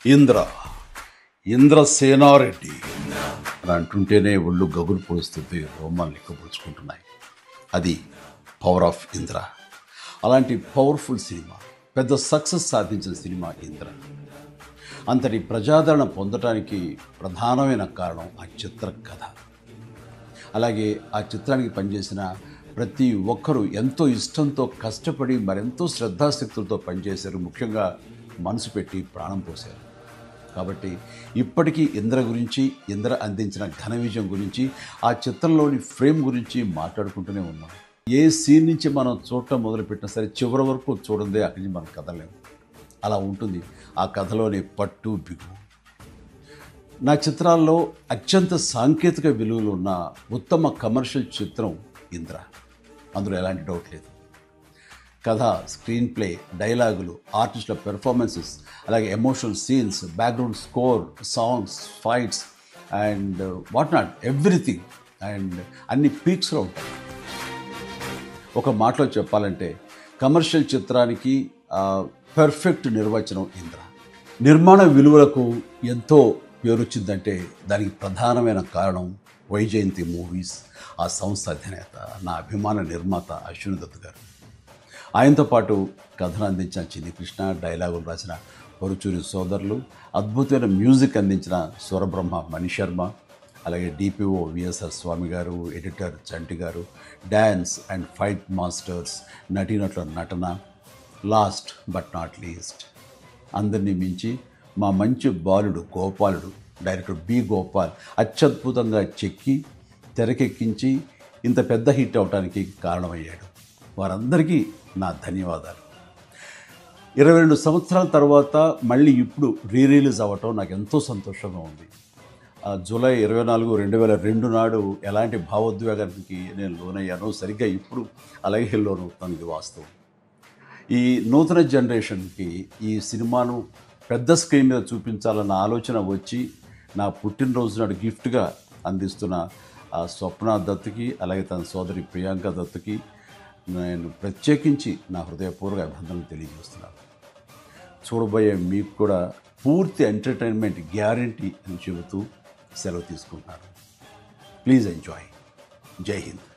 ఇంద్ర ఇంద్రసేనారెడ్డి అని అంటుంటేనే ఒళ్ళు గగురు పొడుస్తుంది, రోమాలు లెక్కపరుచుకుంటున్నాయి. అది పవర్ ఆఫ్ ఇంద్ర. అలాంటి పవర్ఫుల్ సినిమా, పెద్ద సక్సెస్ సాధించిన సినిమా ఇంద్ర. అంతటి ప్రజాదరణ పొందటానికి ప్రధానమైన కారణం ఆ చిత్ర కథ. అలాగే ఆ చిత్రానికి పనిచేసిన ప్రతి ఒక్కరూ ఎంతో ఇష్టంతో కష్టపడి మరెంతో శ్రద్ధాశక్తులతో పనిచేశారు. ముఖ్యంగా మనసు పెట్టి ప్రాణం పోశారు. కాబట్టి ఇప్పటికీ ఇంద్ర గురించి, ఇంద్ర అందించిన ఘన విజయం గురించి, ఆ చిత్రంలోని ఫ్రేమ్ గురించి మాట్లాడుకుంటూనే ఉన్నాం. ఏ సీన్ నుంచి మనం చూడటం మొదలుపెట్టినా సరే చివరి వరకు చూడందే అక్కడి నుంచి మనం కదలేము. అలా ఉంటుంది ఆ కథలోని పట్టు బిగువు. నా చిత్రాల్లో అత్యంత సాంకేతిక విలువలు ఉన్న ఉత్తమ కమర్షియల్ చిత్రం ఇంద్ర. అందులో ఎలాంటి డౌట్ లేదు. కథ, స్క్రీన్ ప్లే, డైలాగులు, ఆర్టిస్టుల పెర్ఫార్మెన్సెస్, అలాగే emotional scenes, background score, songs, fights and what not, everything. And అన్ని పీక్స్లో ఉంటాయి. ఒక మాటలో చెప్పాలంటే కమర్షియల్ చిత్రానికి పర్ఫెక్ట్ నిర్వచనం ఇంద్ర. నిర్మాణ విలువలకు ఎంతో పేరొచ్చిందంటే దానికి ప్రధానమైన కారణం వైజయంతి మూవీస్, ఆ సంస్థ అధినేత, నా అభిమాన నిర్మాత అశ్విని దత్ గారు. ఆయనతో పాటు కథను అందించిన చిన్ని కృష్ణ, డైలాగులు రాసిన పరుచూరి సోదరులు, అద్భుతమైన మ్యూజిక్ అందించిన స్వరబ్రహ్మ మణిశర్మ, అలాగే డిపిఓ విఎస్ఆర్ స్వామి గారు, ఎడిటర్ చంటి గారు, డ్యాన్స్ అండ్ ఫైట్ మాస్టర్స్, నటీనటుల నటన, లాస్ట్ బట్ నాట్ లీస్ట్ అందరినీ మించి మా మంచి బాలుడు గోపాలుడు, డైరెక్టర్ బి గోపాల్ అత్యద్భుతంగా చెక్కి తెరకెక్కించి ఇంత పెద్ద హిట్ అవడానికి కారణమయ్యాడు. వారందరికీ నా ధన్యవాదాలు. 22 సంవత్సరాల తర్వాత మళ్ళీ ఇప్పుడు రిలీజ్ అవ్వటం నాకు ఎంతో సంతోషంగా ఉంది. జూలై 24, 2002 నాడు ఎలాంటి భావోద్వేగానికి నేను లోనయ్యానో సరిగ్గా ఇప్పుడు అలాగే లోనవుతాను. ఇది వాస్తవం. ఈ నూతన జనరేషన్కి ఈ సినిమాను పెద్ద స్క్రీన్ మీద చూపించాలన్న ఆలోచన వచ్చి నా పుట్టినరోజు నాడు గిఫ్ట్గా అందిస్తున్న స్వప్న దత్తుకి, అలాగే తన సోదరి ప్రియాంక దత్తుకి నేను ప్రత్యేకించి నా హృదయపూర్వక అభినందనలు తెలియజేస్తున్నాను. చూడబోయే మీకు కూడా పూర్తి ఎంటర్టైన్మెంట్ గ్యారంటీ అని చెబుతూ సెలవు తీసుకుంటున్నాను. Please enjoy. జై హింద్.